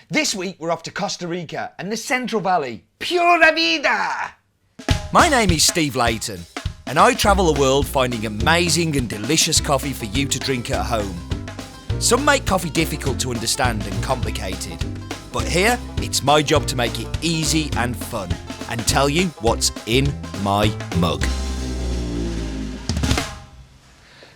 This week we're off to Costa Rica and the Central Valley. Pura vida! My name is Steve Layton, and I travel the world finding amazing and delicious coffee for you to drink at home. Some make coffee difficult to understand and complicated, but here it's my job to make it easy and fun and tell you what's in my mug.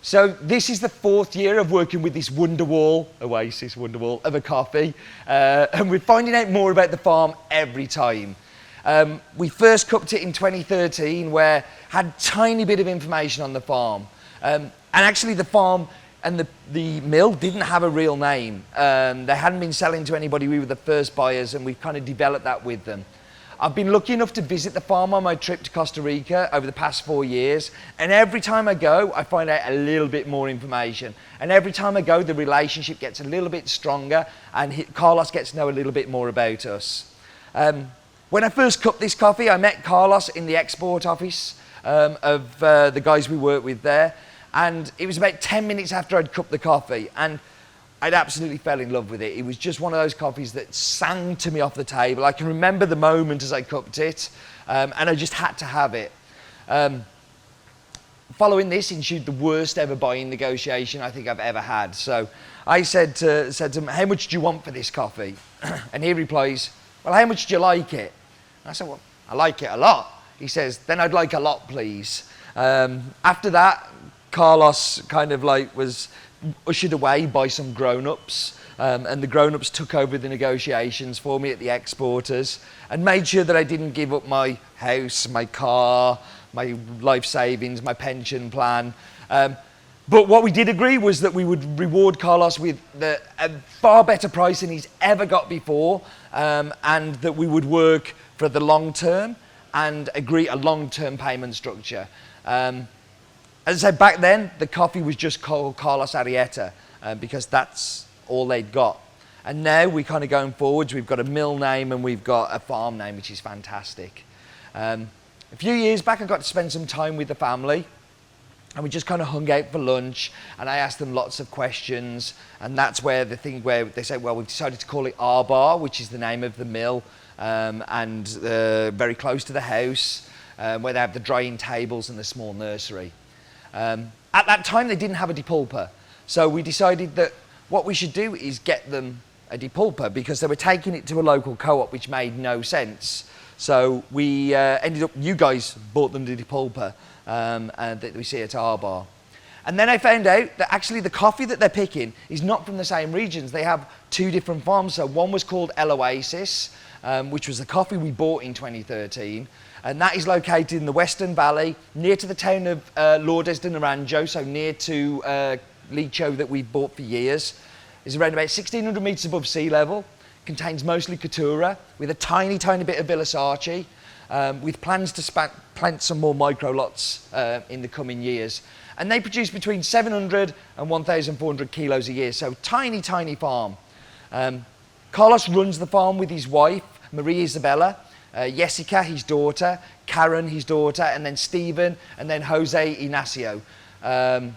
So this is the 4th year of working with this Oasis Wonderwall of a coffee, and we're finding out more about the farm every time. We first cupped it in 2013, where had tiny bit of information on the farm, and actually the farm and the mill didn't have a real name. They hadn't been selling to anybody. We were the first buyers, and we've kind of developed that with them. I've been lucky enough to visit the farm on my trip to Costa Rica over the past 4 years, and every time I go, I find out a little bit more information. And every time I go, the relationship gets a little bit stronger, and Carlos gets to know a little bit more about us. When I first cupped this coffee, I met Carlos in the export office of the guys we work with there, and it was about 10 minutes after I'd cupped the coffee, and I'd absolutely fell in love with it. It was just one of those coffees that sang to me off the table. I can remember the moment as I cupped it, and I just had to have it. Following this ensued the worst ever buying negotiation I think I've ever had. So I said to him, "How much do you want for this coffee?" And he replies, "Well, how much do you like it?" And I said, "Well, I like it a lot." He says, "Then I'd like a lot, please." After that, Carlos kind of like was ushered away by some grown-ups, and the grown-ups took over the negotiations for me at the exporters and made sure that I didn't give up my house, my car, my life savings, my pension plan. But what we did agree was that we would reward Carlos with a far better price than he's ever got before, and that we would work for the long term and agree a long-term payment structure. As I said, back then, the coffee was just called Carlos Arrieta, because that's all they'd got. And now we're kind of going forwards. We've got a mill name and we've got a farm name, which is fantastic. A few years back, I got to spend some time with the family, and we just kind of hung out for lunch, and I asked them lots of questions, and that's where the thing where they say, well, we've decided to call it ARBAR, which is the name of the mill, and very close to the house, where they have the drying tables and the small nursery. At that time, they didn't have a depulper, so we decided that what we should do is get them a depulper, because they were taking it to a local co-op, which made no sense. So we ended up, you guys bought them the depulper that we see at ARBAR. And then I found out that actually the coffee that they're picking is not from the same regions. They have 2 different farms. So one was called Oasis, which was the coffee we bought in 2013. And that is located in the Western Valley, near to the town of Lourdes de Naranjo, so near to Licho that we've bought for years. It's around about 1,600 metres above sea level, contains mostly Catura, with a tiny, tiny bit of Villasarci, with plans to plant some more micro lots in the coming years. And they produce between 700 and 1,400 kilos a year, so tiny, tiny farm. Carlos runs the farm with his wife, Maria Isabella, Jessica, his daughter, Karen, his daughter, and then Stephen, and then Jose Ignacio. And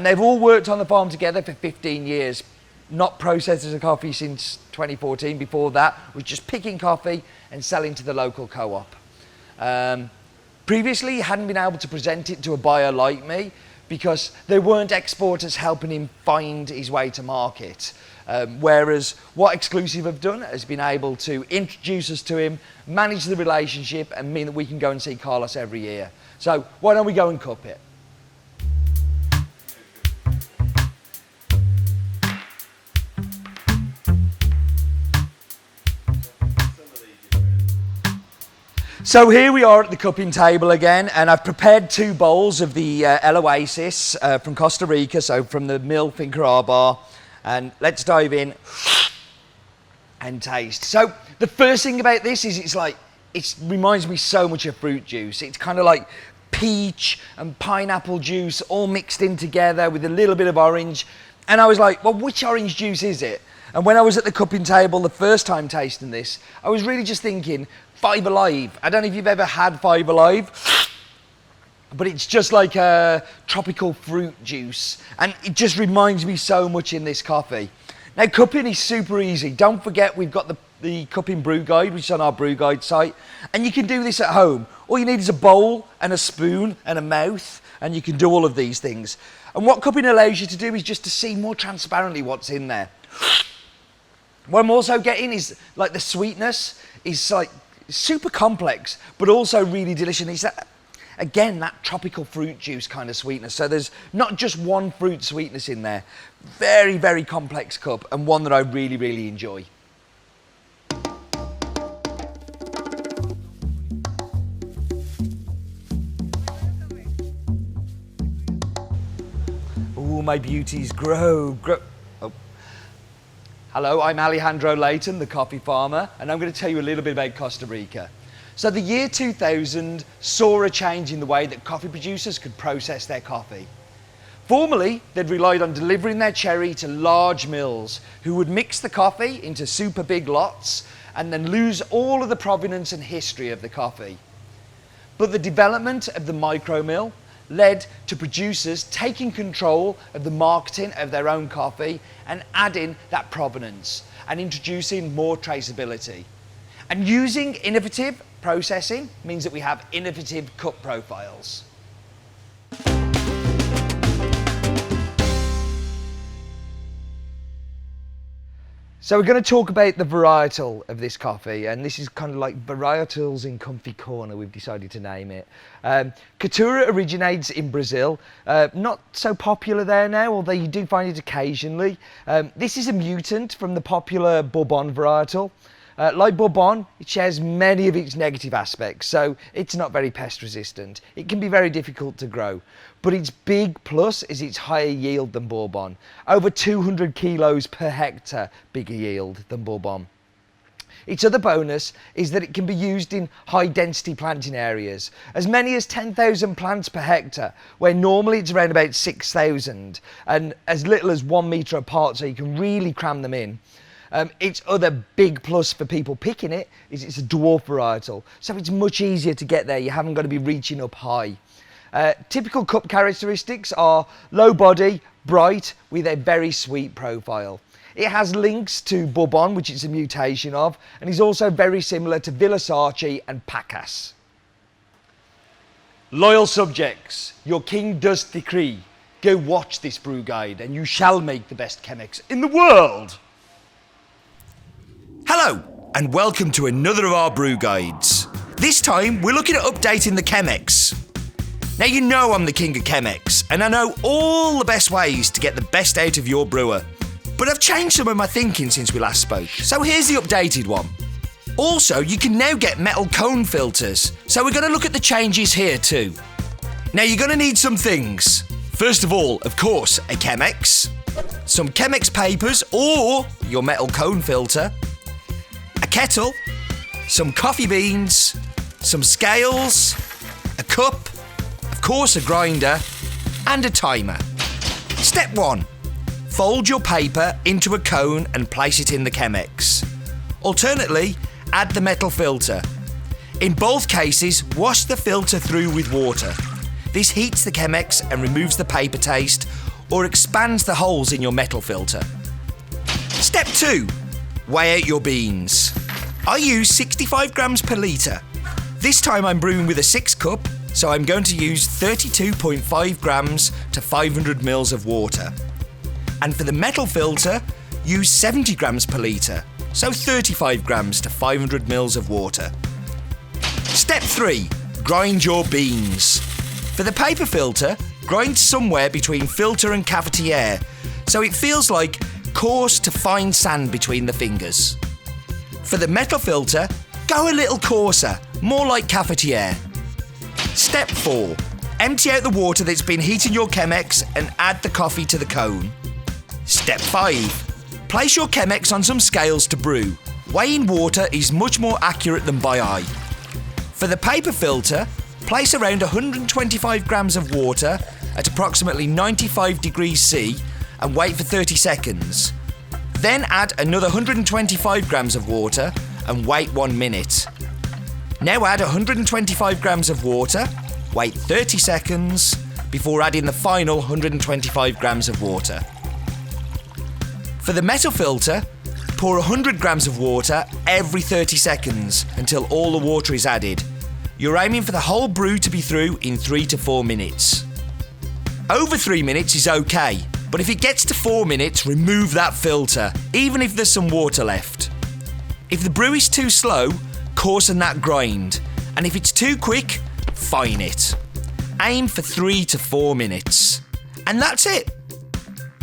they've all worked on the farm together for 15 years, not processed as a coffee since 2014. Before that, was just picking coffee and selling to the local co-op. Previously, he hadn't been able to present it to a buyer like me because there weren't exporters helping him find his way to market. Whereas what Exclusive have done has been able to introduce us to him, manage the relationship, and mean that we can go and see Carlos every year. So why don't we go and cup it? So here we are at the cupping table again, and I've prepared 2 bowls of the Oasis from Costa Rica, so from the mill Finca ARBAR. And let's dive in and taste. So the first thing about this is it reminds me so much of fruit juice. It's kind of like peach and pineapple juice all mixed in together with a little bit of orange. And I was like, well, which orange juice is it? And when I was at the cupping table the first time tasting this, I was really just thinking, Five Alive. I don't know if you've ever had Five Alive, but it's just like a tropical fruit juice, and it just reminds me so much in this coffee. Now, cupping is super easy. Don't forget we've got the cupping brew guide, which is on our brew guide site. And you can do this at home. All you need is a bowl and a spoon and a mouth, and you can do all of these things. And what cupping allows you to do is just to see more transparently what's in there. What I'm also getting is like the sweetness is like super complex, but also really delicious. It's that, again, that tropical fruit juice kind of sweetness. So there's not just one fruit sweetness in there. Very, very complex cup, and one that I really, really enjoy. Oh, my beauties, grow. Oh. Hello, I'm Alejandro Leighton, the coffee farmer, and I'm going to tell you a little bit about Costa Rica. So the year 2000 saw a change in the way that coffee producers could process their coffee. Formerly, they'd relied on delivering their cherry to large mills who would mix the coffee into super big lots and then lose all of the provenance and history of the coffee. But the development of the micro mill led to producers taking control of the marketing of their own coffee and adding that provenance and introducing more traceability. And using innovative processing means that we have innovative cup profiles. So we're going to talk about the varietal of this coffee, and this is kind of like varietals in comfy corner, we've decided to name it. Catura originates in Brazil, not so popular there now, although you do find it occasionally. This is a mutant from the popular Bourbon varietal. Like Bourbon, it shares many of its negative aspects, so it's not very pest resistant. It can be very difficult to grow, but its big plus is its higher yield than Bourbon. Over 200 kilos per hectare bigger yield than Bourbon. Its other bonus is that it can be used in high density planting areas, as many as 10,000 plants per hectare, where normally it's around about 6,000, and as little as 1 metre apart, so you can really cram them in. Its other big plus for people picking it is it's a dwarf varietal, so it's much easier to get there. You haven't got to be reaching up high. Typical cup characteristics are low body, bright, with a very sweet profile. It has links to Bourbon, which it's a mutation of, and is also very similar to Villasarchi and Pacas. Loyal subjects, your king does decree. Go watch this brew guide, and you shall make the best Chemex in the world. Hello, and welcome to another of our brew guides. This time, we're looking at updating the Chemex. Now, you know I'm the king of Chemex, and I know all the best ways to get the best out of your brewer. But I've changed some of my thinking since we last spoke, so here's the updated one. Also, you can now get metal cone filters, so we're going to look at the changes here too. Now, you're going to need some things. First of all, of course, a Chemex, some Chemex papers or your metal cone filter, a kettle, some coffee beans, some scales, a cup, of course a grinder, and a timer. Step 1. Fold your paper into a cone and place it in the Chemex. Alternately, add the metal filter. In both cases, wash the filter through with water. This heats the Chemex and removes the paper taste or expands the holes in your metal filter. Step 2. Weigh out your beans. I use 65 grams per litre. This time I'm brewing with a 6 cup, so I'm going to use 32.5 grams to 500 mils of water. And for the metal filter, use 70 grams per litre, so 35 grams to 500 mils of water. Step 3. Grind your beans. For the paper filter, grind somewhere between filter and cafetiere, so it feels like coarse to fine sand between the fingers. For the metal filter, go a little coarser, more like cafetiere. Step 4. Empty out the water that's been heating your Chemex and add the coffee to the cone. Step 5. Place your Chemex on some scales to brew. Weighing water is much more accurate than by eye. For the paper filter, place around 125 grams of water at approximately 95 degrees C and wait for 30 seconds. Then add another 125 grams of water and wait 1 minute. Now add 125 grams of water, wait 30 seconds before adding the final 125 grams of water. For the metal filter, pour 100 grams of water every 30 seconds until all the water is added. You're aiming for the whole brew to be through in 3 to 4 minutes. Over 3 minutes is okay, but if it gets to 4 minutes, remove that filter, even if there's some water left. If the brew is too slow, coarsen that grind, and if it's too quick, fine it. Aim for 3 to 4 minutes. And that's it.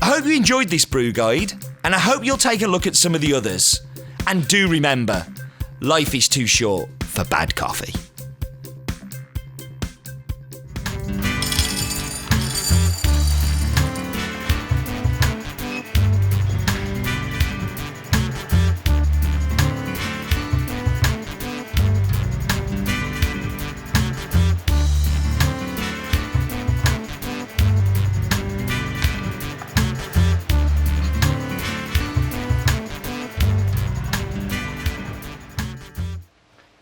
I hope you enjoyed this brew guide, and I hope you'll take a look at some of the others. And do remember, life is too short for bad coffee.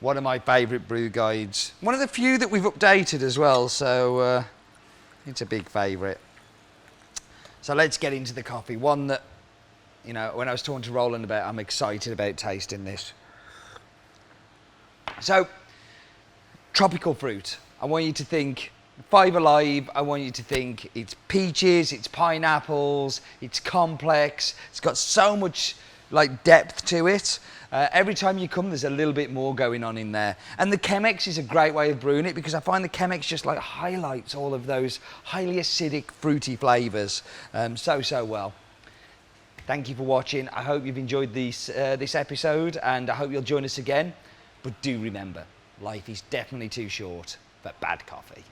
One of my favourite brew guides. One of the few that we've updated as well, so it's a big favourite. So let's get into the coffee. One that, you know, when I was talking to Roland about, I'm excited about tasting this. So, tropical fruit. I want you to think 5 Alive. I want you to think it's peaches, it's pineapples, it's complex. It's got so much like depth to it. Every time you come, there's a little bit more going on in there. And the Chemex is a great way of brewing it because I find the Chemex just like highlights all of those highly acidic, fruity flavours so well. Thank you for watching. I hope you've enjoyed this episode, and I hope you'll join us again. But do remember, life is definitely too short for bad coffee.